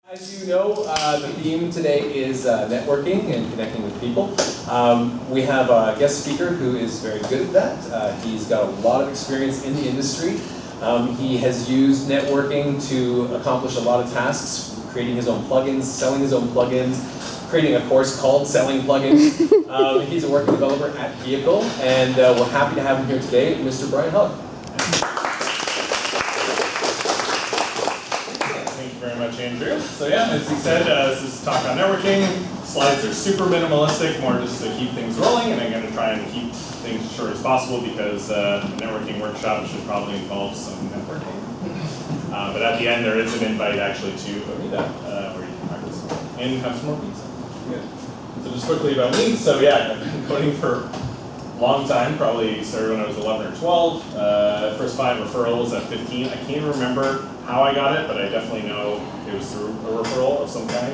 As you know, the theme today is networking and connecting with people. We have a guest speaker who is very good at that. He's got a lot of experience in the industry. He has used networking to accomplish a lot of tasks, creating his own plugins, selling his own plugins, creating a course called Selling Plugins. He's a working developer at Vehicle, and we're happy to have him here today, Mr. Brian Hogg. Very much, Andrew. So yeah, as he said, this is a talk on networking. Slides are super minimalistic, more just to keep things rolling, and I'm going to try and keep things as short as possible because the networking workshop should probably involve some networking. But at the end, there is an invite actually to a meetup where you can practice and have some more pizza. Good. So just quickly about me. So yeah, I've been coding for a long time, probably started when I was 11 or 12. First 5 referrals at 15. I can't remember how I got it, but I definitely know it was through a referral of some kind.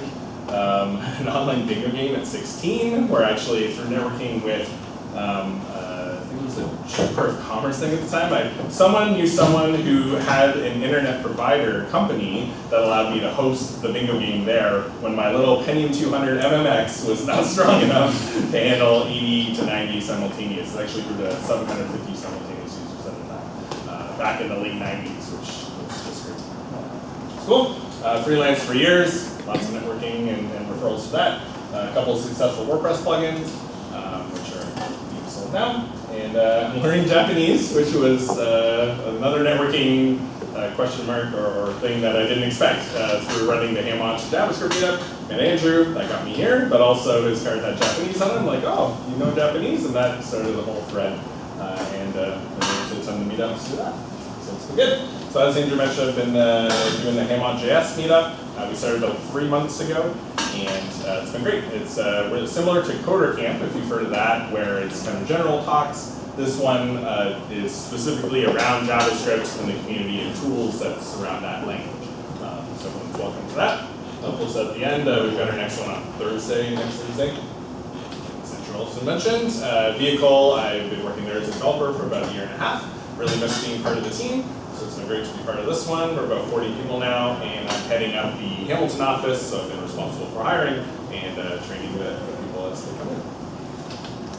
An online bingo game at 16, where actually through networking with, I think it was a Chamber of Commerce thing at the time. Someone knew someone who had an internet provider company that allowed me to host the bingo game there when my little Pentium 200 MMX was not strong enough to handle 80 to 90 simultaneous. It actually grew to 750 simultaneous users at the time, back in the late 90s, which was just great. Cool. Freelance for years, lots of networking and referrals to that. A couple of successful WordPress plugins, which are being sold now. And I'm learning Japanese, which was another networking question mark or thing that I didn't expect through running the Hamlaunch JavaScript meetup. And Andrew, that got me here, but also his card had Japanese on it. I'm like, oh, you know Japanese? And that started the whole thread. And I to attend the meetups to do that. So it's been good. So as Andrew mentioned, I've been doing the Hamlaunch.js meetup. We started about 3 months ago, and it's been great. It's really similar to Coder Camp, if you've heard of that, where it's kind of general talks. This one is specifically around JavaScript and the community and tools that surround that language. So everyone's welcome to that. Plus at the end, we've got our next one on Thursday, next Thursday. As Andrew also mentioned, Vehicle, I've been working there as a developer for about 1.5 years. Really miss being part of the team. So it's been great to be part of this one. We're about 40 people now, and I'm heading up the Hamilton office, so I've been responsible for hiring and training the people as they come in.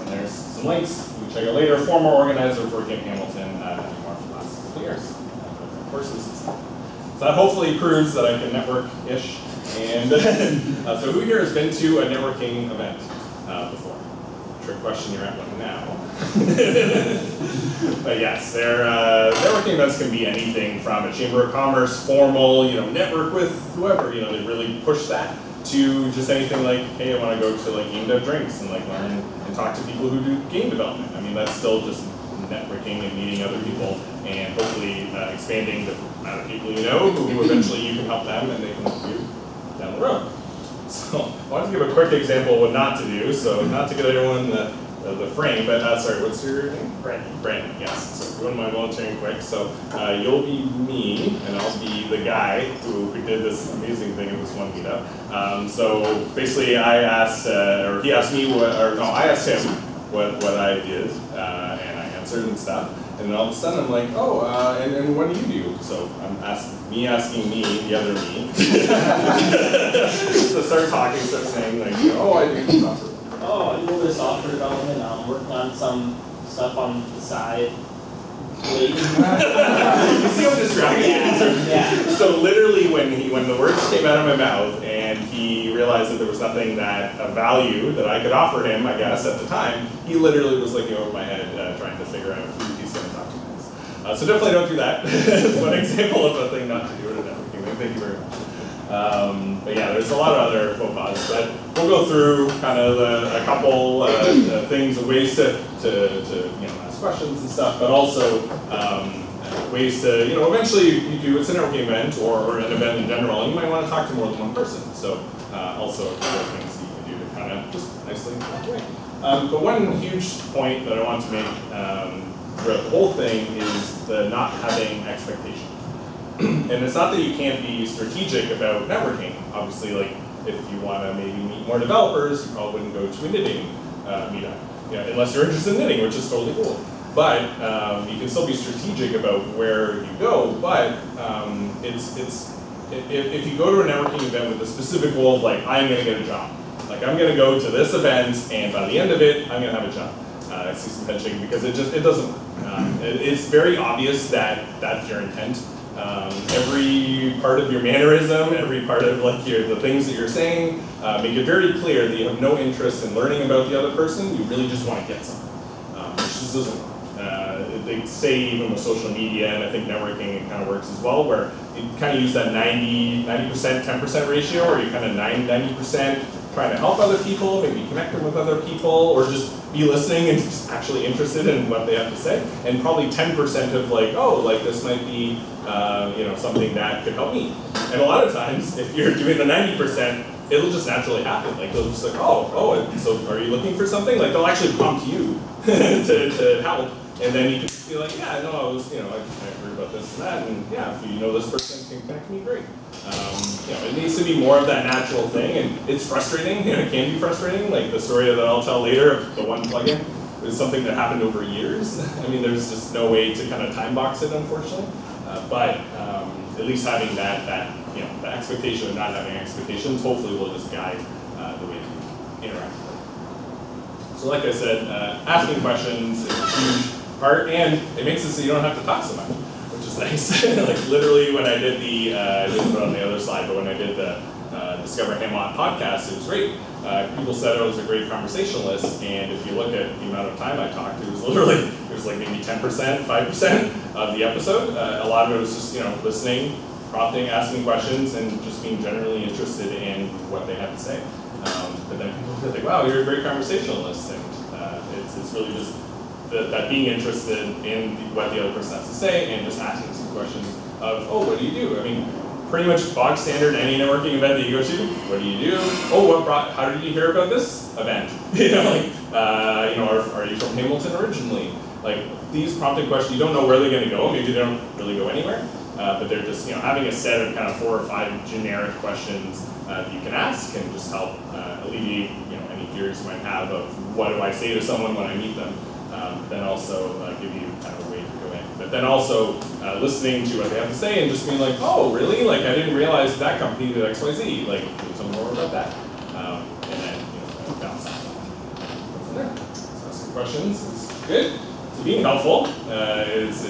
And there's some links you can check out later. Former organizer working in Hamilton, having more for the last couple of years. Courses and stuff. So that hopefully proves that I can network-ish. And so who here has been to a networking event before? Trick question, you're at one now. But yes, networking events can be anything from a Chamber of Commerce, formal, network with whoever, they really push that, to just anything like, hey, I want to go to like game dev drinks and like learn and talk to people who do game development. I mean, that's still just networking and meeting other people and hopefully expanding the amount of people you know who eventually you can help them and they can help you down the road. So I wanted to give a quick example of what not to do, so not to get everyone the frame, but sorry, what's your name? Brandon. Brandon, yes. So if you wouldn't mind volunteering quick, so you'll be me, and I'll be the guy who did this amazing thing at this one meetup. So basically, I asked, or he asked me, I asked him what I did, and I answered and stuff. And then all of a sudden, I'm like, oh, and what do you do? So I'm asking me, the other me. So start talking, start saying like, oh, I do software. Oh, I do a little bit of software development. I'm working on some stuff on the side. You see how distracting? Yeah. So literally, when the words came out of my mouth, and he realized that there was nothing of value that I could offer him, I guess at the time, he literally was looking over my head, trying to figure out who he's going to talk to next. So definitely don't do that. That's one example of a thing not to do at a networking thing. Thank you very much. But yeah, there's a lot of other faux pas, but we'll go through kind of a couple things, ways to ask questions and stuff, but also ways to, eventually you do, it's a networking event or an event in general, and you might want to talk to more than one person. So also a couple of things that you can do to kind of just nicely walk away. But one huge point that I want to make throughout the whole thing is the not having expectations. And it's not that you can't be strategic about networking. Obviously, like if you want to maybe meet more developers, you probably wouldn't go to a knitting meetup, unless you're interested in knitting, which is totally cool. But you can still be strategic about where you go. But it's if you go to a networking event with a specific goal of like, I'm gonna get a job. Like I'm gonna go to this event and by the end of it, I'm gonna have a job. I see some head shaking because it doesn't work. It's very obvious that that's your intent. Every part of your mannerism, every part of like the things that you're saying, make it very clear that you have no interest in learning about the other person. You really just want to get something, which just doesn't work. They say even with social media, and I think networking, it kind of works as well, where you kind of use that 90%, 10% ratio, or you kind of 90% trying to help other people, maybe connect them with other people, or just be listening and just actually interested in what they have to say. And probably 10% of like, oh, like this might be, something that could help me. And a lot of times, if you're doing the 90%, it'll just naturally happen. Like they'll just like, so are you looking for something? Like they'll actually prompt you to help. And then you can just be like, yeah, no, I heard about this and that, and yeah, if you know this person can connect me, great. It needs to be more of that natural thing, and it's frustrating, and it can be frustrating. Like the story that I'll tell later of the one plugin is something that happened over years. I mean, there's just no way to kind of time box it, unfortunately. But at least having that the expectation of not having expectations, hopefully will just guide the way you interact with it. So like I said, asking questions is a huge part, and it makes it so you don't have to talk so much, which is nice. Like literally when I did I didn't put it on the other slide, but when I did the Discover Hamot podcast, it was great. People said I was a great conversationalist, and if you look at the amount of time I talked, it was like maybe 10%, 5% of the episode. A lot of it was just listening, prompting, asking questions, and just being generally interested in what they had to say. But then people feel like, wow, you're a great conversationalist, and it's really just that being interested in what the other person has to say, and just asking some questions of, oh, what do you do? I mean, pretty much bog standard, any networking event that you go to, what do you do? Oh, how did you hear about this event? Are you from Hamilton originally? Like these prompting questions, you don't know where they're going to go. Maybe they don't really go anywhere, but they're just having a set of kind of 4 or 5 generic questions that you can ask can just help alleviate any fears you might have of what do I say to someone when I meet them. Then also give you kind of a way to go in. But then also listening to what they have to say and just being like, oh, really? Like I didn't realize that company did XYZ. Like, can you tell me more about that? And then bounce off from there. So asking questions is good. So being helpful is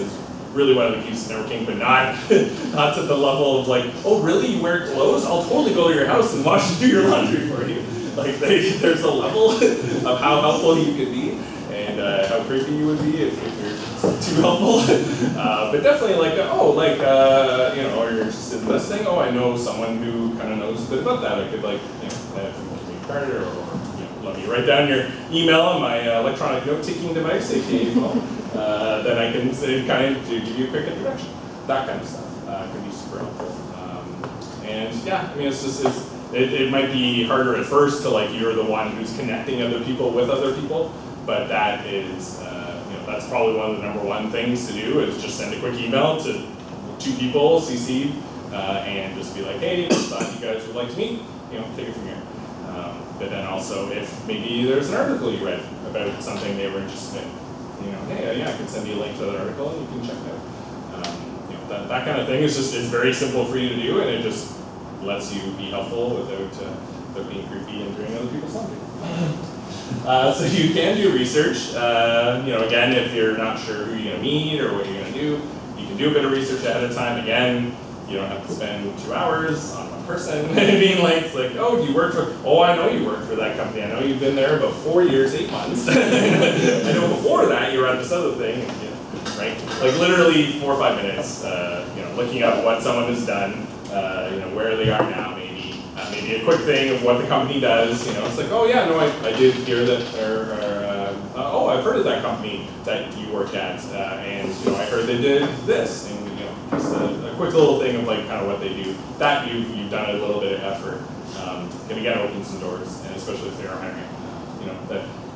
really one of the keys to networking, but not to the level of like, oh, really? You wear clothes? I'll totally go to your house and wash and do your laundry for you. Like there's a level of how helpful you could be. And how creepy you would be if you're too helpful. But definitely like, are you interested in this thing? Oh, I know someone who kind of knows a bit about that. I could like, give me a card or let me write down your email on my electronic note-taking device, aka phone. Then I can say, kind of give you a quick introduction. That kind of stuff can be super helpful. And yeah, I mean, it might be harder at first to like, you're the one who's connecting other people with other people. But that is, that's probably one of the #1 things to do is just send a quick email to 2 people, CC, and just be like, hey, thought you guys would like to meet, take it from here. But then also if maybe there's an article you read about something they were interested in, hey, I can send you a link to that article and you can check it out. That kind of thing is very simple for you to do, and it just lets you be helpful without being creepy and doing other people's laundry. So you can do research. Again, if you're not sure who you're going to meet or what you're going to do, you can do a bit of research ahead of time. Again, you don't have to spend 2 hours on one person being like, oh, do you work for? Oh, I know you work for that company. I know you've been there about 4 years, 8 months. I know before that you were at this other thing, right? Like literally 4 or 5 minutes. Looking up what someone has done, where they are now. Maybe a quick thing of what the company does, it's like, oh yeah, no, I did hear that, I've heard of that company that you work at, and I heard they did this, and just a quick little thing of like kind of what they do. That you've done a little bit of effort, can again open some doors, and especially if they are hiring.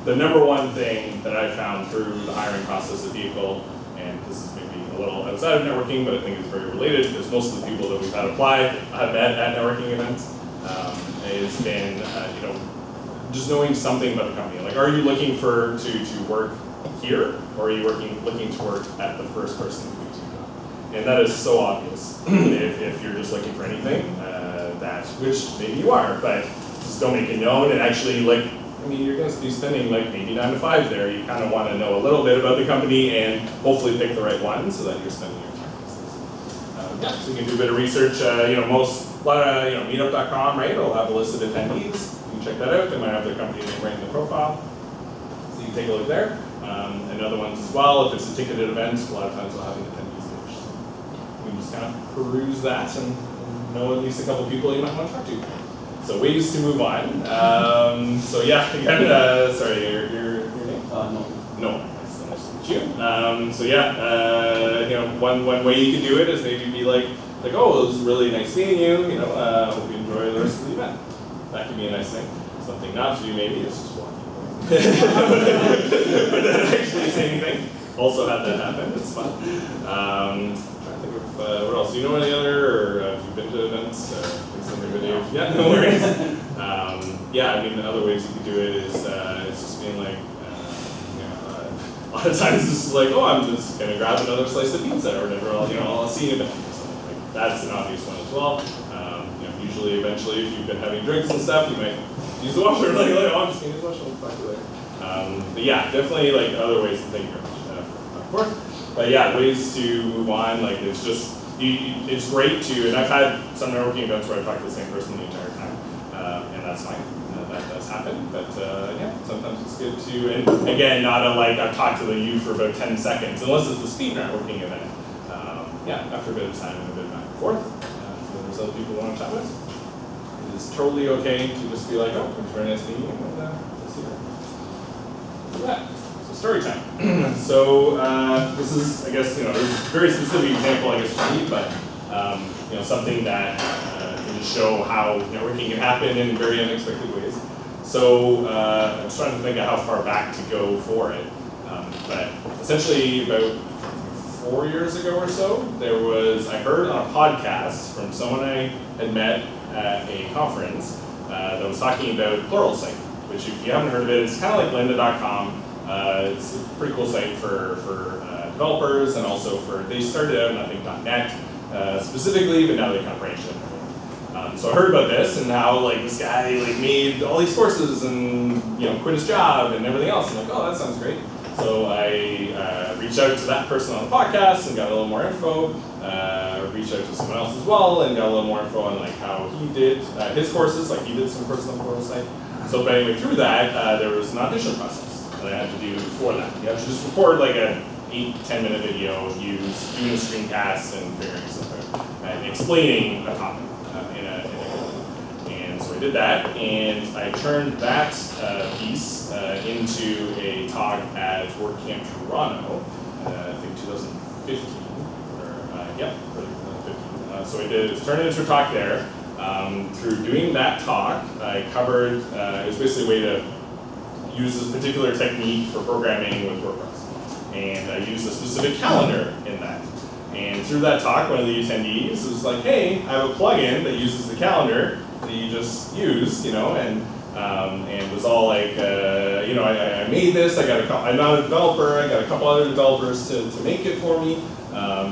The #1 thing that I found through the hiring process of Vehicle, and this is maybe a little outside of networking, but I think it's very related because most of the people that we've had apply have met at networking events. Has been, just knowing something about the company. Like, are you looking to work here, or are you looking to work at the first person who gives you a job? And that is so obvious if you're just looking for anything, which maybe you are, but just don't make it known and actually like, I mean, you're going to be spending like maybe 9 to 5 there. You kind of want to know a little bit about the company and hopefully pick the right one so that you're spending your time. Yeah, so you can do a bit of research. A lot of meetup.com, right? It'll have a list of attendees. You can check that out. They might have their company name right in the profile. So you can take a look there. And other ones as well. If it's a ticketed event, a lot of times they'll have an attendees page. So you can just kind of peruse that and know at least a couple people you might want to talk to. So ways to move on. So yeah, again, sorry, your name? No. Nice to meet you. So yeah, one way you can do it is maybe be like, oh, it was really nice meeting you. Hope you enjoy the rest of the event. That could be a nice thing. Something not to do maybe is just walking away. But then actually say anything. Also had that happen. It's fun. Trying to think of what else. Do you know any other, or have you been to events? Yeah, no worries. Yeah, I mean, the other ways you could do it is it's just being like, a lot of times this is like, oh, I'm just gonna grab another slice of pizza or whatever. I'll see you in a bit. That's an obvious one as well. Usually, eventually, if you've been having drinks and stuff, you might use the washroom. Like, oh, I'm just gonna use the washroom. Talk to you later. But yeah, definitely like other ways to think of course. But yeah, ways to move on. Like it's just. It's great to, and I've had some networking events where I've talked to the same person the entire time, and that's fine. That does happen, but yeah, sometimes it's good to, and again, not I've talked to you for about 10 seconds, unless it's the speed networking event. Yeah, after a bit of time and a bit of back and forth, if there's other people who want to chat with, it is totally okay to just be like, oh, it's very nice meeting you, and we'll see you. Yeah. Story time. So this is, I guess, there's a very specific example, I guess, for me, but something that can just show how networking can happen in very unexpected ways. So I'm just trying to think of how far back to go for it. But essentially, about 4 years ago or so, I heard on a podcast from someone I had met at a conference that was talking about Pluralsight, which if you haven't heard of it, it's kind of like lynda.com. It's a pretty cool site for developers and also they started out in I think .NET specifically, but now they kind of branched into everything. So I heard about this and how this guy made all these courses and quit his job and everything else. I'm like, oh, that sounds great. So I reached out to that person on the podcast and got a little more info. Reached out to someone else as well and got a little more info on how he did his courses. He did some courses on the Pluralsight. So but anyway, through that there was an audition process that I had to do for that. You have to just record an 8-10 minute video of you doing a screencast and figuring stuff out and explaining a topic and so I did that, and I turned that piece into a talk at WordCamp Toronto, I think 2015, yeah, 2015. So I turned it into a talk there. Through doing that talk, I covered, it was basically a way to use this particular technique for programming with WordPress. And I used a specific calendar in that. And through that talk, one of the attendees was like, hey, I have a plugin that uses the calendar that you just used, and was all like, I made this, I'm not a developer, I got a couple other developers to make it for me.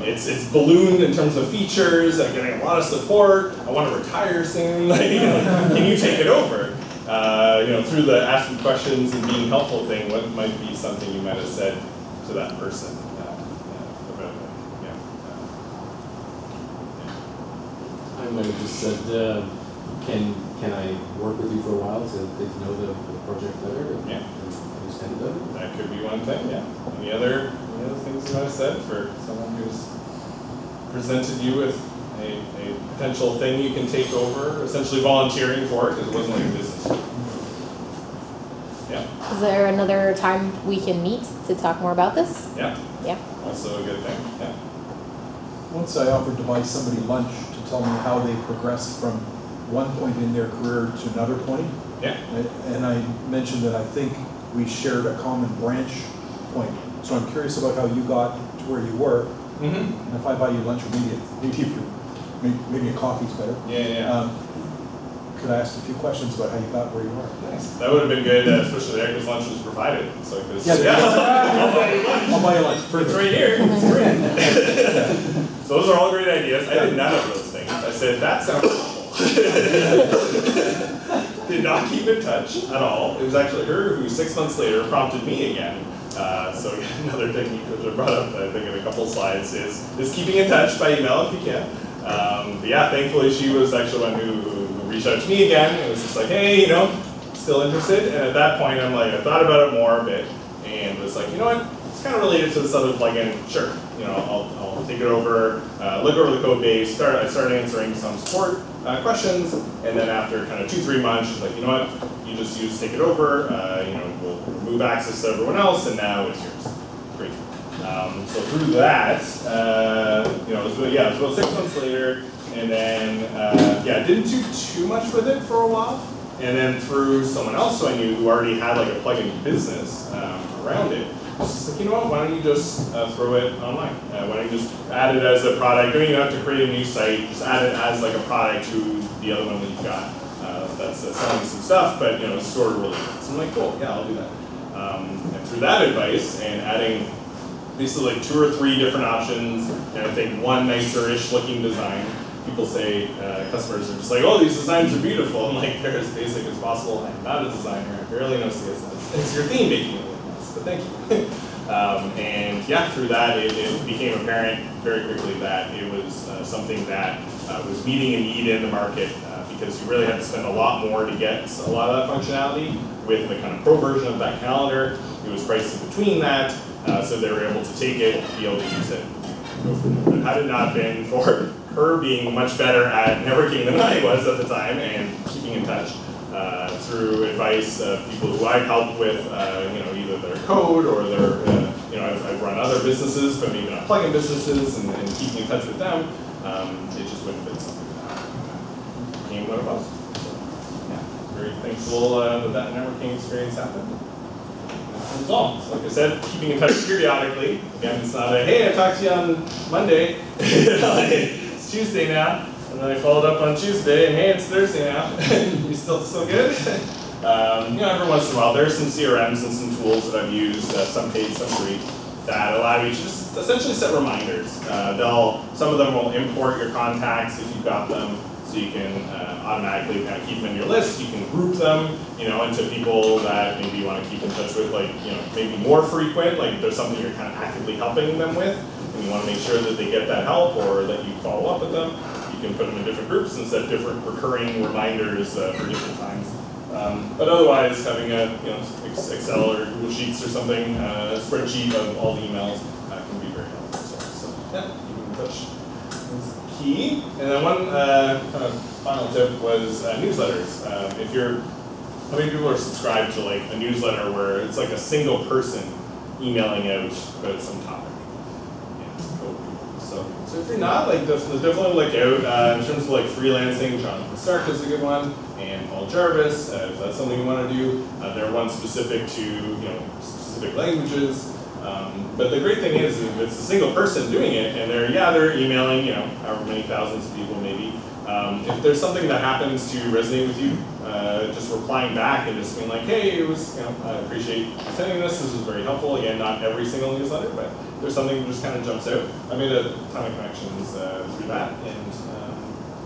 It's ballooned in terms of features, I'm getting a lot of support, I want to retire soon, can you take it over? Through the asking questions and being helpful thing, what might be something you might have said to that person about it? I might have just said, can I work with you for a while to get to know the project better and understand it better? That could be one thing, yeah. Any other things you might have said for someone who's presented you with a potential thing you can take over, essentially volunteering for it, because it wasn't like a business. Yeah. Is there another time we can meet to talk more about this? Yeah. Yeah. Also a good thing. Yeah. Once I offered to buy somebody lunch to tell me how they progressed from one point in their career to another point. Yeah. And I mentioned that I think we shared a common branch point. So I'm curious about how you got to where you were. Mm-hmm. And if I buy you lunch, or maybe a coffee's better. Yeah. could I ask a few questions about how you got where you are? Nice. That would have been good, especially there because lunch was provided. So like this. Yeah. I'll buy you lunch. It's right here. It's free. So those are all great ideas. I did none of those things. I said, that sounds awful. Did not keep in touch at all. It was actually her who 6 months later prompted me again. So another technique which I brought up, I think in a couple slides, is keeping in touch by email if you can. But yeah, thankfully she was actually one who reached out to me again. It was just like, hey, still interested? And at that point, I'm like, I thought about it more a bit, and was like, you know what? It's kind of related to this other plugin. Sure, I'll take it over, look over the code base. I started answering some support questions, and then after kind of 2-3 months, she's like, you know what? You just take it over. We'll remove access to everyone else, and now it's yours. Great. So through that, it was about 6 months later, and then didn't do too much with it for a while, and then through someone else who I knew who already had like a plugin business around it. It's just like, you know what, why don't you just throw it online? Why don't you just add it as a product? You don't even have to create a new site, just add it as like a product to the other one that you've got. That's selling some stuff, but it's sort of related. So I'm like, cool, yeah, I'll do that. And through that advice and adding basically like 2 or 3 different options, and I think one nicer-ish looking design. People say, customers are just like, oh, these designs are beautiful. I'm like, they're as basic as possible. I'm not a designer, I barely know CSS. It's your theme making it look nice, but thank you. And yeah, through that, it became apparent very quickly that it was something that was meeting a need in the market because you really had to spend a lot more to get a lot of that functionality. With the kind of pro version of that calendar, it was priced in between that, so they were able to take it, be able to use it. But had it not been for her being much better at networking than I was at the time and keeping in touch through advice of people who I've helped with, either their code or their, I've run other businesses, but maybe not plugin businesses, and keeping in touch with them, it just wouldn't have been something that became what it was. So, yeah, very thankful that networking experience happened. That's all. So like I said, keeping in touch periodically. Again, it's not a, hey, I talked to you on Monday. It's Tuesday now. And then I followed up on Tuesday, and hey, it's Thursday now. You still good? Every once in a while, there are some CRMs and some tools that I've used, some paid, some free, that allow you to just essentially set reminders. Some of them will import your contacts if you've got them, so you can automatically kind of keep them in your list. You can group them, into people that maybe you want to keep in touch with, like, maybe more frequent, like if there's something you're kind of actively helping them with, and you want to make sure that they get that help or that you follow up with them. You can put them in different groups and set different recurring reminders for different times. But otherwise, having a Excel or Google Sheets or something, a spreadsheet of all the emails can be very helpful. So yeah, keeping in touch is key. And then one kind of final tip was newsletters. How many people are subscribed to like a newsletter where it's like a single person emailing out about some topic? So if you're not, like, definitely look out in terms of like freelancing. Jonathan Stark is a good one, and Paul Jarvis. If that's something you want to do, there are ones specific to specific languages. But the great thing is, if it's a single person doing it, and they're emailing however many thousands of people maybe. If there's something that happens to resonate with you, just replying back and just being like, hey, it was I appreciate sending this. This was very helpful. Again, not every single newsletter, but there's something that just kind of jumps out. I made a ton of connections through that, and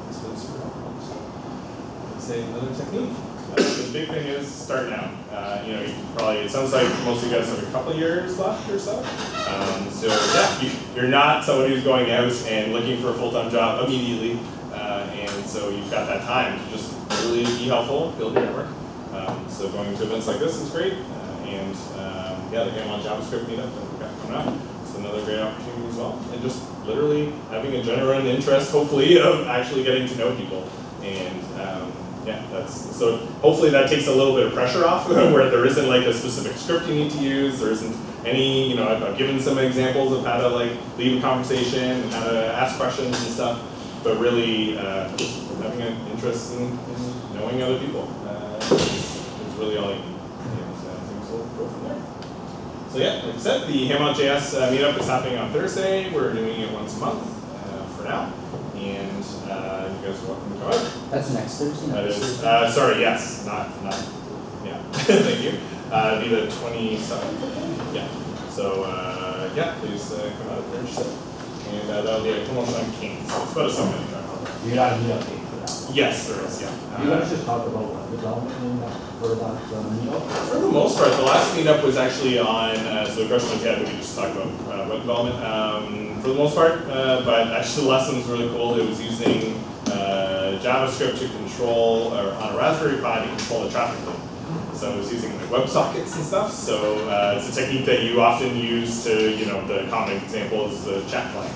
it's been super helpful. So I'd say another technique. The big thing is start now. You probably, it sounds like most of you guys have a couple years left or so. So yeah, you're not somebody who's going out and looking for a full-time job immediately, and so you've got that time to just really be helpful, build your network. So going to events like this is great, and the Game on JavaScript meetup that we've got coming up. Another great opportunity as well, and just literally having a genuine interest, hopefully, of actually getting to know people, and so hopefully that takes a little bit of pressure off, where there isn't like a specific script you need to use, there isn't any, I've given some examples of how to like lead a conversation and how to ask questions and stuff, but really having an interest in knowing other people is really all you need, and things will go from there. So yeah, like I said, the Ham.js meetup is happening on Thursday. We're doing it once a month for now. and you guys are welcome to come out. That's next Thursday. That is, sorry, yes, not, yeah, thank you. It'll be the 27th, yeah. So, yeah, please come out if you're interested. And that'll be a promotion on Kings, so it's about a 7-minute drive. You got a meetup date for that one. Yes, there is, yeah. You guys just talk about what development in that, for that meetup? For the most part, the last meetup was actually on, so the question was, yeah, did we just talk about web development? For the most part, but actually the lesson was really cool. It was using JavaScript to control, or on a Raspberry Pi to control the traffic loop. So I was using like WebSockets and stuff. So it's a technique that you often use to, the common example is the chat client.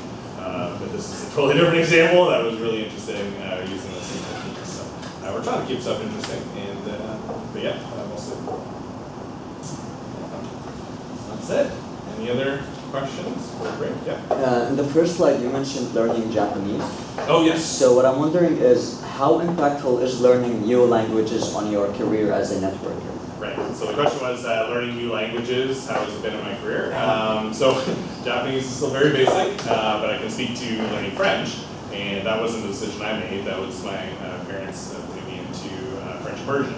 But this is a totally different example that was really interesting using the same technique. So we're trying to keep stuff interesting, and but yeah, mostly. That's it. Any other questions? Great. Yeah. In the first slide, you mentioned learning Japanese. Oh yes. So what I'm wondering is, how impactful is learning new languages on your career as a networker? Right. So the question was learning new languages. How has it been in my career? So Japanese is still very basic, but I can speak to learning French, and that wasn't a decision I made. That was my parents putting me into French immersion.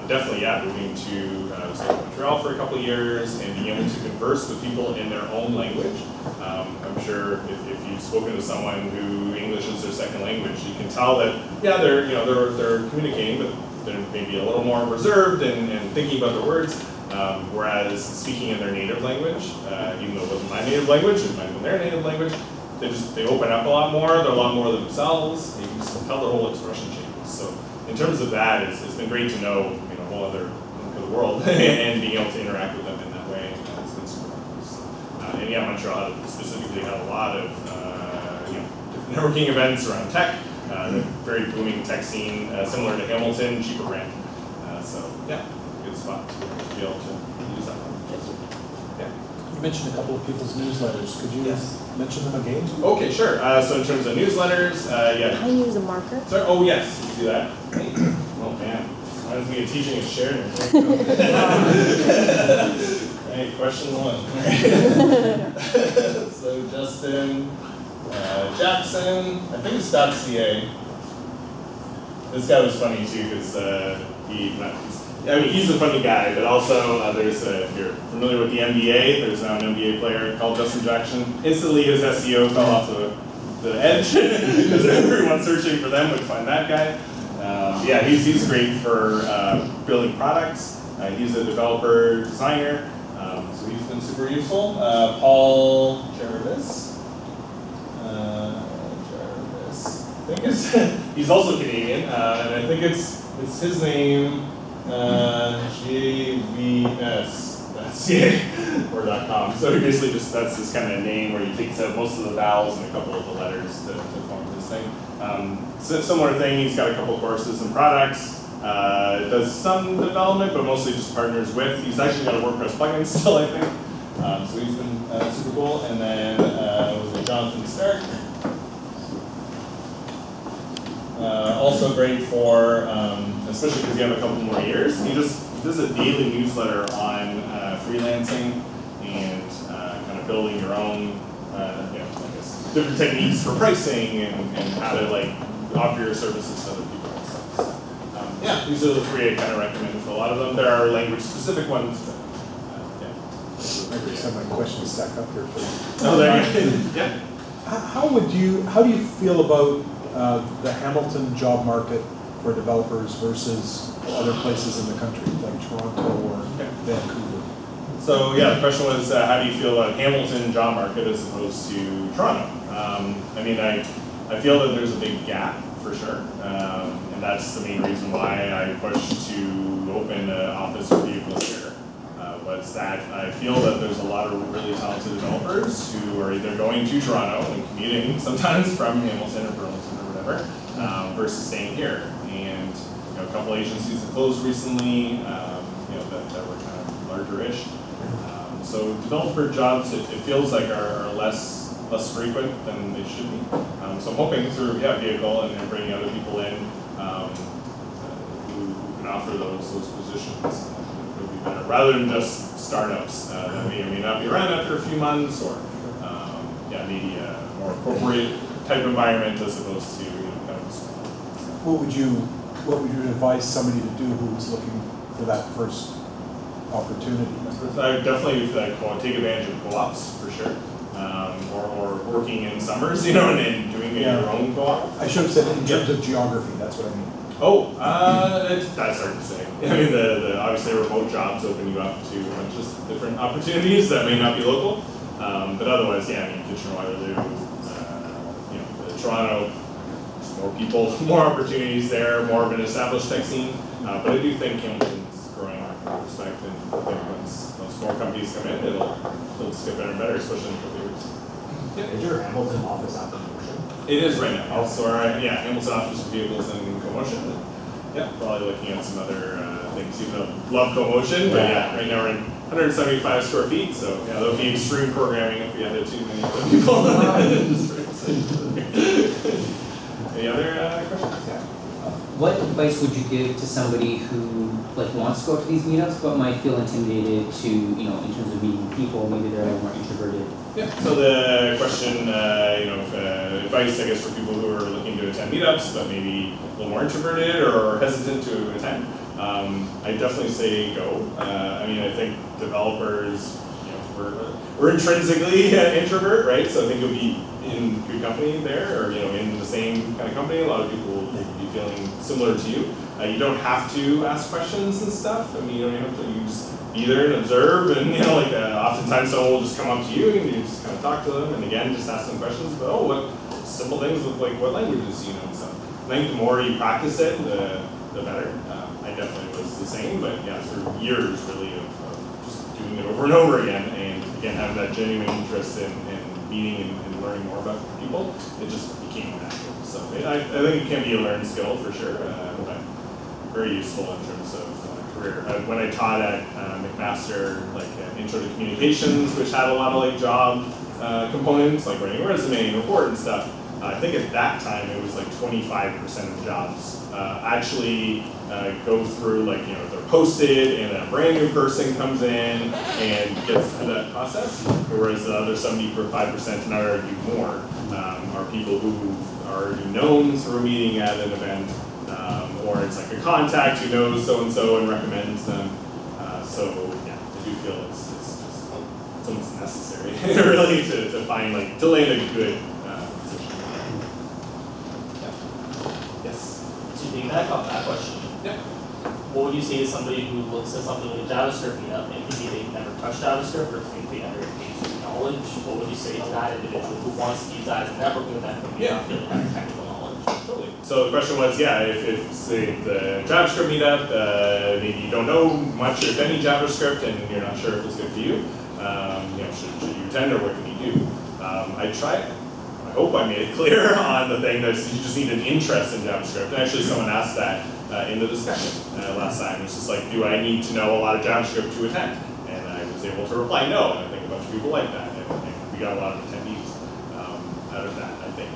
Definitely, yeah, moving to Montreal for a couple of years and being able to converse with people in their own language. I'm sure if you've spoken to someone who English is their second language, you can tell that, yeah, they're communicating, but they're maybe a little more reserved and thinking about their words. Whereas speaking in their native language, even though it wasn't my native language, it might have been their native language, they open up a lot more, they're a lot more themselves, you can just tell their whole expression changes. So in terms of that, it's been great to know a whole other look of the world and being able to interact with them in that way. It's been super helpful. And yeah, Montreal specifically had a lot of different networking events around tech. The very booming tech scene, similar to Hamilton, cheaper rent. So yeah, good spot to be able to use that one. Yeah. You mentioned a couple of people's newsletters. Could you mention them again? Okay, sure. So in terms of newsletters, yeah. Can I use a marker? Sorry. Oh yes, you can do that. Oh man, reminds me of teaching and sharing. Right, question one. So Justin Jackson, I think it's .ca. This guy was funny too because he's a funny guy, but also there's if you're familiar with the NBA, there's now an NBA player called Justin Jackson. Instantly his SEO fell off the edge because everyone searching for them would find that guy. Yeah, he's great for building products. He's a developer designer, so he's been super useful. Paul Jarvis. I think he's also Canadian, and I think it's his name, JVS, or .com. So he basically that's his kind of name where he takes out most of the vowels and a couple of the letters to form this thing. So similar thing, he's got a couple courses and products, does some development, but mostly just partners with. He's actually got a WordPress plugin still, I think. So he's been super cool. And then was it Jonathan Stark? Also great for, especially because you have a couple more years. He does a daily newsletter on freelancing and kind of building your own, I guess, different techniques for pricing and how to offer your services to other people. So, yeah, these are the three I kind of recommend for a lot of them. There are language-specific ones, but yeah. I just have my questions stack up here for you. Oh, there you go. Yeah. How do you feel about the Hamilton job market for developers versus other places in the country, like Toronto or Vancouver? So yeah, the question was, how do you feel about Hamilton job market as opposed to Toronto? I mean, I feel that there's a big gap for sure, and that's the main reason why I pushed to open an office for vehicles here. Was that I feel that there's a lot of really talented developers who are either going to Toronto and commuting sometimes from Hamilton or Burlington or whatever, versus staying here. And a couple agencies that closed recently, that were kind of larger-ish. So developer jobs, it feels like are less frequent than they should be. So I'm hoping through vehicle and bringing other people in who can offer those positions. It'll be better, rather than just startups that may or may not be around after a few months, or maybe more corporate type environment as opposed to kind of small. What would you advise somebody to do who was looking for that first opportunity? I definitely take advantage of co-ops for sure, or working in summers, and doing your own co-op. I should have said in terms of geography, that's what I mean. Oh, that's hard to say. I mean, the obviously remote jobs open you up to just different opportunities that may not be local, but otherwise, yeah, I mean, Kitchener-Waterloo, Toronto, there's more people, more opportunities there, more of an established tech scene, but I do think Hamilton's growing in respect, and I think once more companies come in, it'll just get better and better, especially in a couple years. Is your Hamilton office out in motion? It is right now. Also, Hamilton office vehicles and commotion. Yeah, probably looking at some other things. Even though I love commotion, but yeah, right now we're in 175 square feet, so yeah, that'll be extreme programming if we had too many people. Any other questions? Yeah. What advice would you give to somebody who wants to go to these meetups but might feel intimidated to, in terms of meeting people, maybe they're more introverted? Yeah. So the question, advice, I guess, for people who are looking to attend meetups but maybe a little more introverted or hesitant to attend, I definitely say go. I think developers, we're intrinsically introvert, right? So I think you'll be in good company there, or in the same kind of company. A lot of people will be feeling similar to you. You don't have to ask questions and stuff. I mean, you don't have to. You just be there and observe, and oftentimes someone will just come up to you and you just kind of talk to them, and again, just ask them questions. But what simple things with what languages do you know? So I think the more you practice it, the better. I definitely was the same, but yeah, through years really of just doing it over and over again, and again having that genuine interest in meeting and learning more about people, it just became natural. So I think it can be a learned skill for sure, but very useful in terms of career. When I taught at McMaster, Intro to Communications, which had a lot of job components, like writing a resume and report and stuff, I think at that time it was 25% of jobs actually go through, they're posted and then a brand new person comes in and gets through that process, whereas the other 75%, and I would argue more, are people who are already known through a meeting at an event, or it's a contact who knows so-and-so and recommends them. So yeah, I do feel it's almost necessary really to find, to land a good position. Yeah. Yes? To piggyback off that question, Yeah. what would you say to somebody who looks at something like a JavaScript meetup and maybe they've never touched JavaScript or think they have basic knowledge? What would you say to that individual who wants to use that as a networking event but may not really have technical knowledge? Totally. So the question was, if say the JavaScript meetup, maybe you don't know much if any JavaScript and you're not sure if it's good for you, should you attend or what can you do? I hope I made it clear on the thing that you just need an interest in JavaScript. And actually someone asked that in the discussion last time. It's just do I need to know a lot of JavaScript to attend? And I was able to reply no, and I think a bunch of people like that. And we got a lot of attendees out of that, I think.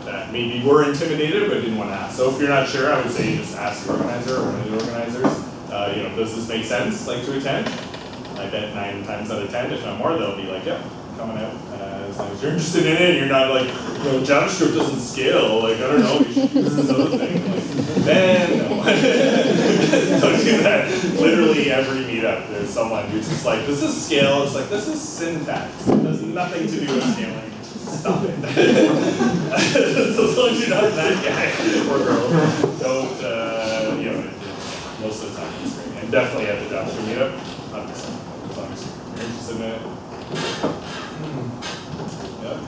That maybe were intimidated but didn't want to ask. So if you're not sure, I would say you just ask your organizer or one of the organizers, does this make sense to attend? I bet 9 times out of 10, if not more, they'll be yep, coming out. As long as you're interested in it, you're not JavaScript doesn't scale, I don't know, you should use this other thing. Then, no. Don't do that. Literally every meetup, there's someone who's just does this scale? It's this is syntax. It has nothing to do with scaling. Stop it. So as long as you're not that guy or girl, don't, most of the time it's great. And definitely at the JavaScript meetup, 100%. As long as you're interested in it.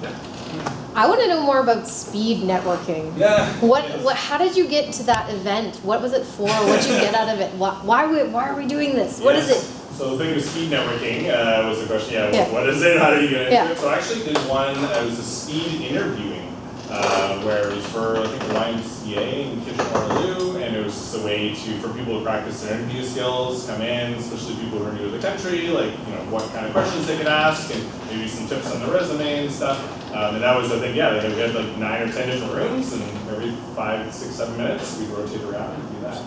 Yeah. I want to know more about speed networking. Yeah. How did you get to that event? What was it for? What did you get out of it? Why are we doing this? What is it? So the thing with speed networking was the question, what is it? How do you get into it? So I actually did one, it was a speed interviewing, where it was for, I think, the YMCA in Kitchener-Waterloo, and it was just a way for people to practice their interview skills, come in, especially people who are new to the country, what kind of questions they could ask, and maybe some tips on the resume and stuff. And that was, I think, we had 9 or 10 different rooms, and every 5, 6, 7 minutes, we'd rotate around and do that.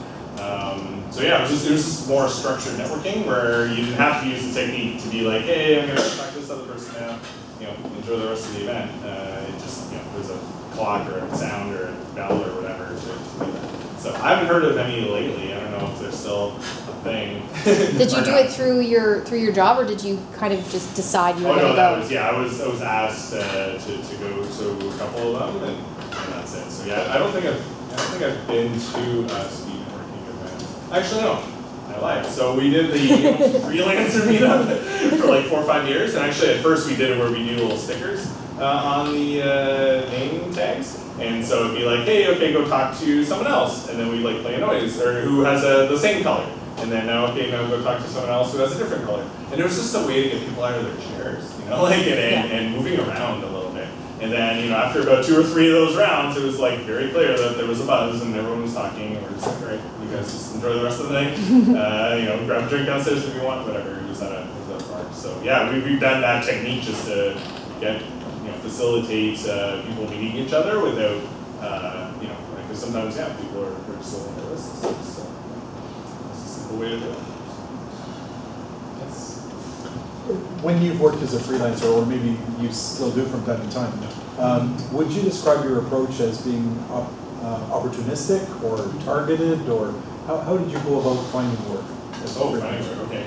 So yeah, it was just more structured networking where you didn't have to use the technique to be hey, I'm going to talk to this other person now. enjoy the rest of the event. It just, there's a clock or a sound or a bell or whatever to do that. So I haven't heard of any lately. I don't know if they're still a thing. Did you do it through your job, or did you kind of just decide you were Oh going no, to that go? was I was asked to go to a couple of them, and that's it. So yeah, I don't think I've been to speed networking events. Actually, no. I lied. So we did the freelancer meetup for like 4 or 5 years, and actually at first we did it where we do little stickers on the name tags. And so it'd be like, hey, okay, go talk to someone else, and then we like play a noise, or who has the same color, and then now okay, now go talk to someone else who has a different color. And it was just a way to get people out of their chairs, like and moving around a little bit. And then after about 2 or 3 of those rounds, it was like very clear that there was a buzz and everyone was talking, and we're just like, all right, you guys just enjoy the rest of the night. Grab a drink downstairs if you want, whatever. It was at a bar. So yeah, we've done that technique just to get facilitate people meeting each other without, because sometimes, people are just a little nervous. So it's a simple way to do it. Yes. When you've worked as a freelancer, or maybe you still do from time to time, would you describe your approach as being opportunistic or targeted, or how did you go about finding work? Finding work, okay.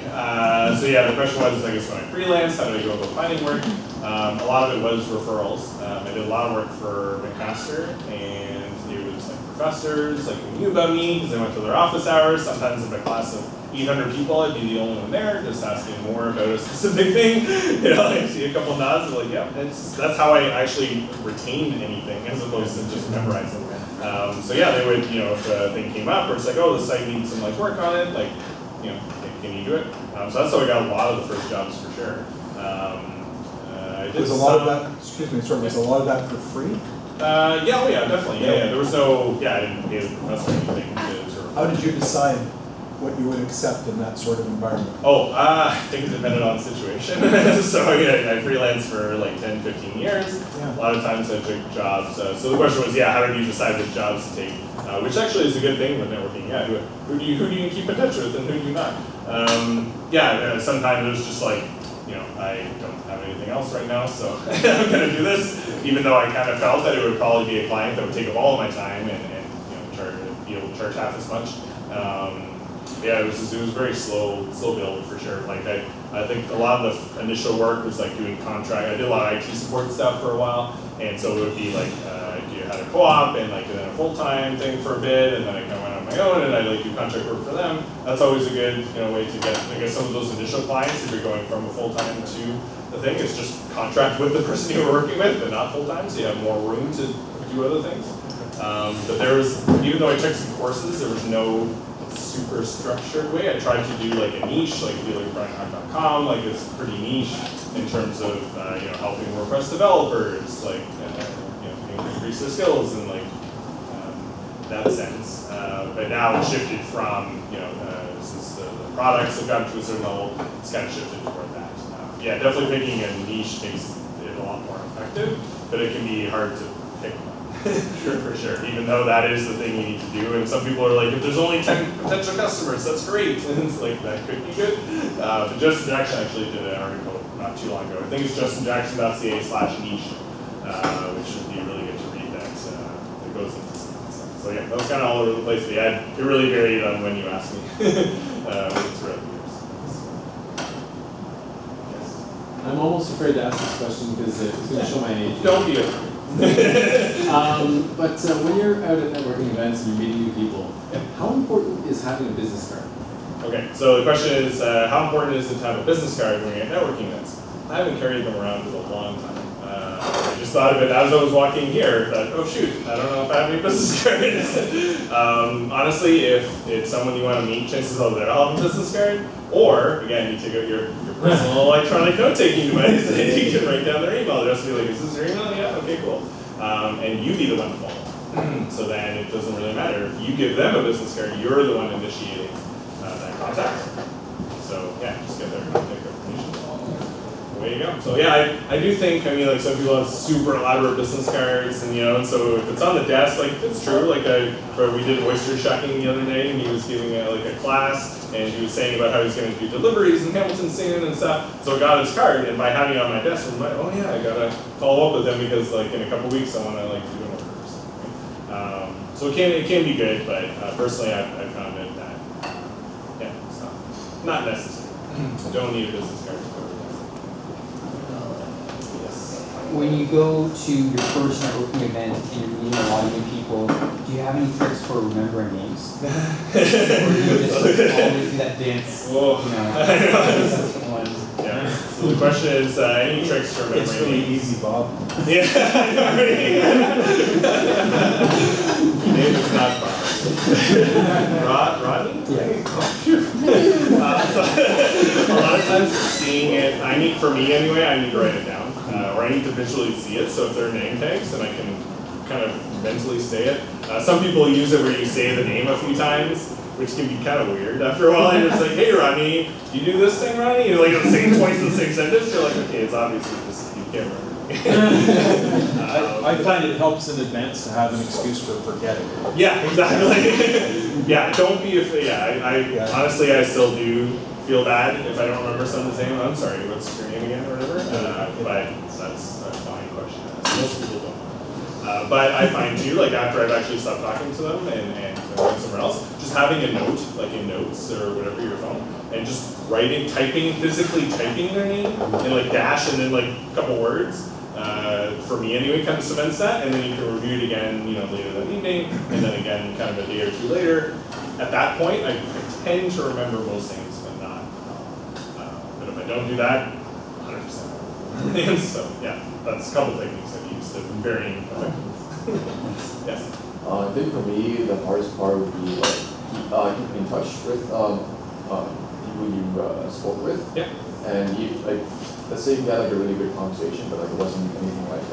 So yeah, the question was, I guess, when I freelance, how do I go about finding work? A lot of it was referrals. I did a lot of work for McMaster, and it was like professors, like who knew about me because they went to their office hours. Sometimes in a class of 800 people, I'd be the only one there, just asking more about a specific thing. I see a couple nods, like, yeah, that's how I actually retained anything, as opposed to just memorizing. So yeah, they would, if a thing came up, or it's like, oh, the site needs some like work on it, like, can you do it? So that's how I got a lot of the first jobs for sure. Was a lot of that, was a lot of that for free? Definitely. Yeah. There was no, I didn't pay the professor anything to How did you decide what you would accept in that sort of environment? I think it depended on the situation. So I freelanced for like 10, 15 years. Yeah. A lot of times I took jobs. So the question was, how did you decide which jobs to take? Which actually is a good thing with networking. Who do you keep in touch with and who do you not? Sometimes it was just like, I don't have anything else right now, so I'm gonna do this. Even though I kind of felt that it would probably be a client that would take up all of my time and be able to charge half as much. It was very slow build for sure. Like I think a lot of the initial work was like doing contract. I did a lot of IT support stuff for a while, and so it would be like you had a co-op and like then a full-time thing for a bit, and then I kind of went on my own and I like do contract work for them. That's always a good way to get some of those initial clients if you're going from a full-time to the thing. It's just contract with the person you're working with, but not full-time, so you have more room to do other things. But there was, even though I took some courses, there was no super structured way. I tried to do like a niche, like do like BrianHogg.com, like it's pretty niche in terms of helping WordPress developers, like increase their skills and like that sense. But now it's shifted from since the products have gotten to a certain level, it's kind of shifted toward that. Definitely picking a niche makes it a lot more effective, but it can be hard to pick one. For sure. Even though that is the thing you need to do, and some people are like, if there's only 10 potential customers, that's great, and it's like that could be good. But Justin Jackson actually did an article not too long ago. I think it's justinjackson.ca/niche, which would be really good to read. That goes into some stuff. So that was kind of all over the place. It really varied on when you asked me. Throughout the years. Yes. I'm almost afraid to ask this question because it's going to show my age. Don't be afraid. But when you're out at networking events and you're meeting new people, how important is having a business card? Okay, so the question is, how important is it to have a business card when you're at networking events? I haven't carried them around for a long time. I just thought of it as I was walking here, that, oh shoot, I don't know if I have any business cards. Honestly, if it's someone you want to meet, chances are they'll have a business card. Or, again, you take out your personal electronic note-taking device and you can write down their email address and be like, is this your email? Yeah, okay, cool. And you be the one to follow. So then it doesn't really matter. If you give them a business card, you're the one initiating that contact. So yeah, just get their contact information. away you go. So yeah, I do think, I mean, like some people have super elaborate business cards, and and so if it's on the desk, like it's true. Like we did oyster shucking the other day, and he was giving a class, and he was saying about how he's going to do deliveries in Hamilton soon and stuff. So I got his card, and by having it on my desk, I'm like, oh yeah, I gotta follow up with them because like in a couple weeks I want to like do an order or something. Right? So it can be good, but personally I found it that yeah, it's not necessary. Don't need a business card. Yes. When you go to your first networking event and you're meeting a lot of new people, do you have any tricks for remembering names? Or do you just always do that dance? Whoa. One. Yeah. So the question is, any tricks for remembering It's really names? easy, Bob. Yeah, I know, right? Your name is not Bob. Rodney? Yeah. So, a lot of times seeing it, for me anyway, I need to write it down. Or I need to visually see it, so if there are name tags, then I can kind of mentally say it. Some people use it where you say the name a few times, which can be kind of weird after a while. You're just like, hey Rodney, do you do this thing, Rodney? You're like saying twice in the same sentence, you're like, okay, it's obviously just, you can't remember. I find it helps in advance to have an excuse for forgetting. Yeah, exactly. Yeah, don't be afraid. Yeah, honestly, I still do feel bad if I don't remember someone's name. I'm sorry, what's your name again or whatever? But that's a fine question. Most people don't. But I find too, like after I've actually stopped talking to them and going somewhere else, just having a note, like in notes or whatever your phone, and just physically typing their name and like dash and then like a couple words. For me anyway, kind of cements that, and then you can review it again, later that evening, and then again, kind of a day or two later. At that point, I tend to remember most names, but not. But if I don't do that, 100%. And so, yeah, that's a couple techniques I've used of varying effectiveness. Yes. I think for me, the hardest part would be like keeping in touch with people you spoke with. Yeah. And you let's say you had like a really good conversation, but like it wasn't anything like it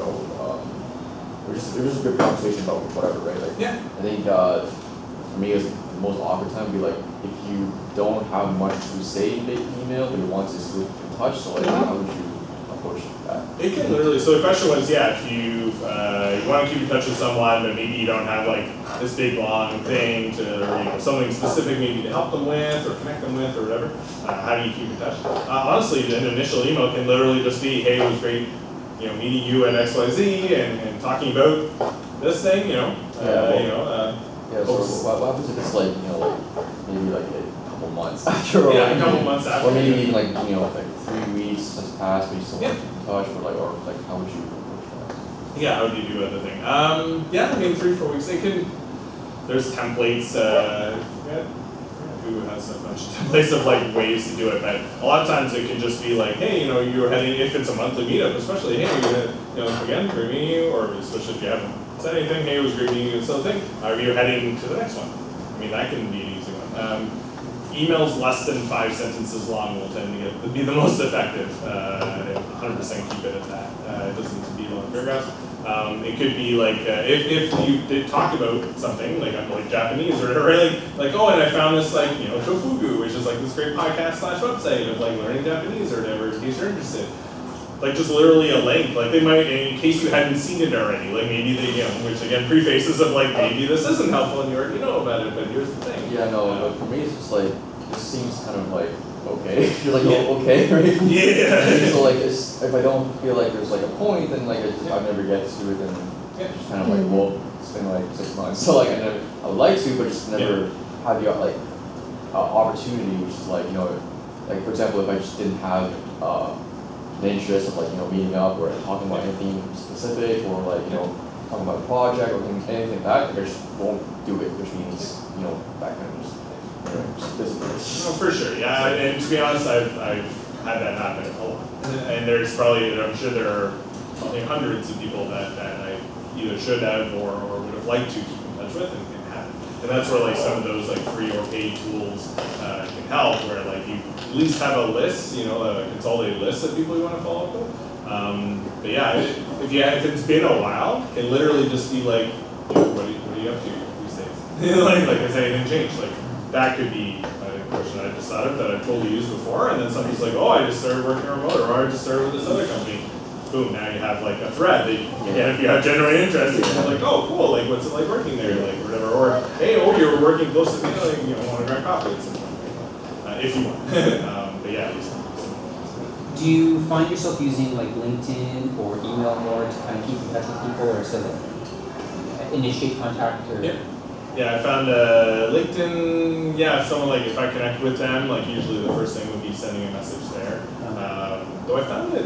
was just a good conversation about whatever, right? Like yeah. I think for me, it's the most awkward time would be like if you don't have much to say in the email, but you want to stay in touch. So like, how would you approach that? It can literally. So the question was, yeah, if you want to keep in touch with someone, but maybe you don't have like this big long thing to, or something specific maybe to help them with or connect them with or whatever. How do you keep in touch? Honestly, an initial email can literally just be, hey, it was great, meeting you at XYZ and talking about this thing, Yeah, so what happens if it's like, maybe like a couple months after, or a couple months after, or maybe even like, like 3 weeks has passed, but you still want to keep in touch, or like how would you approach that? Yeah, how would you do other thing? 3-4 weeks. There's templates. Who has a bunch of templates of like ways to do it? But a lot of times it can just be like, hey, you're heading, if it's a monthly meetup, especially, hey, again, great meeting you, or especially if you haven't said anything, hey, it was great meeting you, so thing. You're heading to the next one. I mean, that can be an easy one. Emails less than 5 sentences long will tend to be the most effective. 100% keep it at that. It doesn't need to be long paragraphs. It could be like if you did talk about something like Japanese or whatever, like oh, and I found this Tofugu, which is like this great podcast / website of like learning Japanese or whatever, in case you're interested. Like just literally a link, like they might, in case you hadn't seen it already, like maybe they, which again prefaces of like maybe this isn't helpful and you already know about it, but here's the thing. Yeah, no, but for me it's just like, it seems kind of like, okay, you're like, oh, okay, right? Yeah. So like, if I don't feel like there's like a point, then like I never get to it, and it's just kind of like, well, it's been like 6 months, so like I would like to, but just never have the opportunity, which is like, like for example, if I just didn't have an interest of like, meeting up or talking about anything specific or like, talking about a project or anything like that, I just won't do it, which means, that kind of just physically. No, for sure, yeah, and to be honest, I've had that happen a lot. And there's probably, I'm sure there are probably hundreds of people that I either should have or would have liked to keep in touch with and haven't. And that's where like some of those like free or paid tools can help, where like you at least have a list, a consolidated list of people you want to follow up with. But yeah, if it's been a while, it can literally just be like, what are you up to these days? like has anything changed? Like that could be a question I just thought of that I've totally used before, and then somebody's like, oh, I just started working remote, or I just started with this other company. Boom, now you have like a thread that if you have genuine interest, you're like, oh, cool, like what's it like working there, like whatever, or hey, oh, you're working close to me, like, want to grab coffee at some point, if you want. But yeah, Do you find yourself using like LinkedIn or email more to kind of keep in touch with people, or to initiate contact? Or? Yeah, I found LinkedIn. Yeah, if someone if I connect with them, usually the first thing would be sending a message there. Though I found that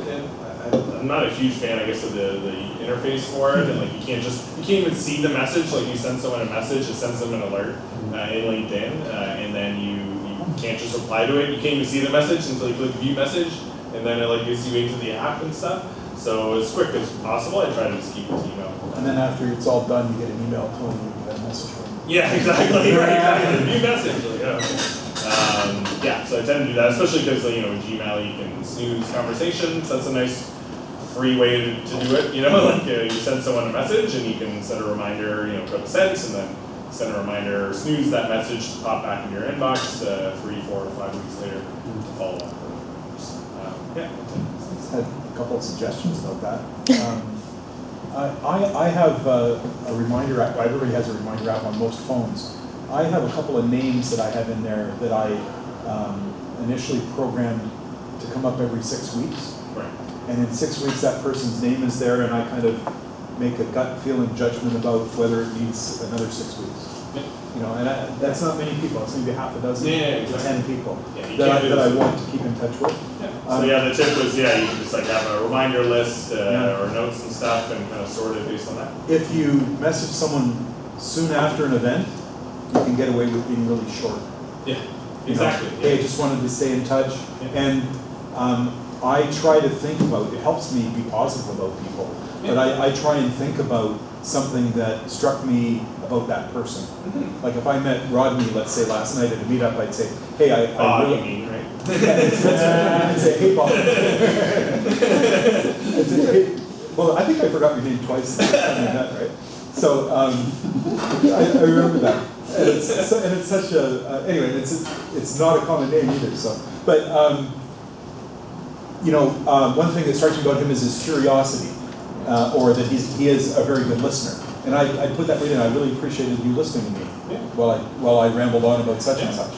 I'm not a huge fan, I guess, of the interface for it, and you can't even see the message. Like you send someone a message, it sends them an alert in LinkedIn, and then you can't just reply to it. You can't even see the message until you click view message, and then it gets you into the app and stuff. So as quick as possible, I try to just keep it to email. And then after it's all done, you get an email telling you that message from you. Yeah, exactly. Right, exactly. View message. Yeah, so I tend to do that, especially because with Gmail you can snooze conversations. That's a nice free way to do it. You send someone a message and you can set a reminder. Go to sent and then send a reminder, snooze that message to pop back in your inbox 3, 4, 5 weeks later to follow up. Yeah. Just had a couple of suggestions about that. I have a reminder app. Everybody has a reminder app on most phones. I have a couple of names that I have in there that I initially programmed to come up every 6 weeks. Right. And in 6 weeks, that person's name is there, and I kind of make a gut feeling judgment about whether it needs another 6 weeks. Yeah. And that's not many people. It's maybe half a dozen to 10 people that I want to keep in touch with. Yeah. So the tip was, you can just have a reminder list or notes and stuff and kind of sort it based on that. If you message someone soon after an event, you can get away with being really short. Yeah, exactly. Hey, I just wanted to stay in touch. And I try to think about, it helps me be positive about people, but I try and think about something that struck me about that person. Mm-hmm. Like if I met Rodney, let's say last night at a meetup, I'd say, hey, I you mean, right? I'd say, hey, Bob. I'd say, hey, well, I think I forgot your name twice in that, right? So I remember that. And it's such a, anyway, it's not a common name either, so. But, one thing that strikes me about him is his curiosity, or that he is a very good listener. And I put that right in. I really appreciated you listening to me while I rambled on about such and such.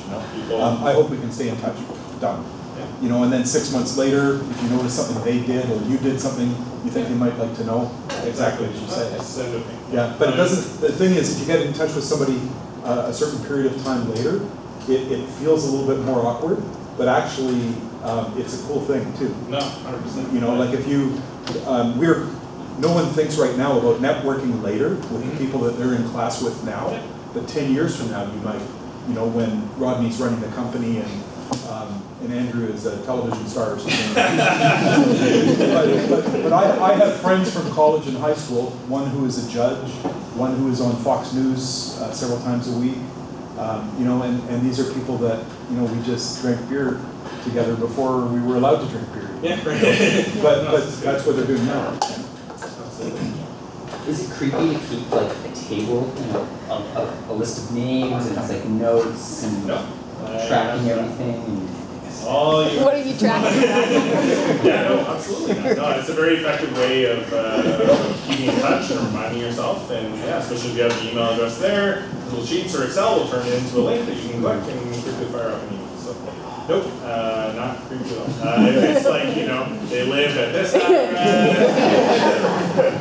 I hope we can stay in touch. Done. And then 6 months later, if you notice something they did or you did something you think they might like to know, exactly as you say. Yeah, but it doesn't. The thing is, if you get in touch with somebody a certain period of time later, it feels a little bit more awkward. But actually, it's a cool thing too. No, 100%. Like if you, no one thinks right now about networking later with the people that they're in class with now. But 10 years from now, you might, when Rodney's running the company and Andrew is a television star or something. but I have friends from college and high school, one who is a judge, one who is on Fox News several times a week, and these are people that, we just drank beer together before we were allowed to drink beer. Yeah, right. But that's what they're doing now. Is it creepy to keep a table, of a list of names and it's notes and tracking everything? What are you tracking? Yeah, no, absolutely not. No, it's a very effective way of keeping in touch and reminding yourself, and especially if you have the email address there, Google Sheets or Excel will turn it into a link that you can click and quickly fire up an email. So, nope, not creepy at all. It's they live at this address,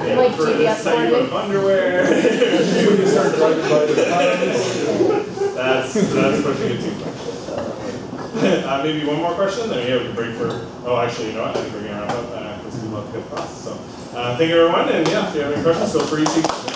they Like prefer this type of underwear. When you start driving by the That's pushing it too far. Maybe one more question, then we have a break for. Oh, actually, I think we're gonna wrap up because we love to get across. So, thank you everyone, and if you have any questions, feel free to.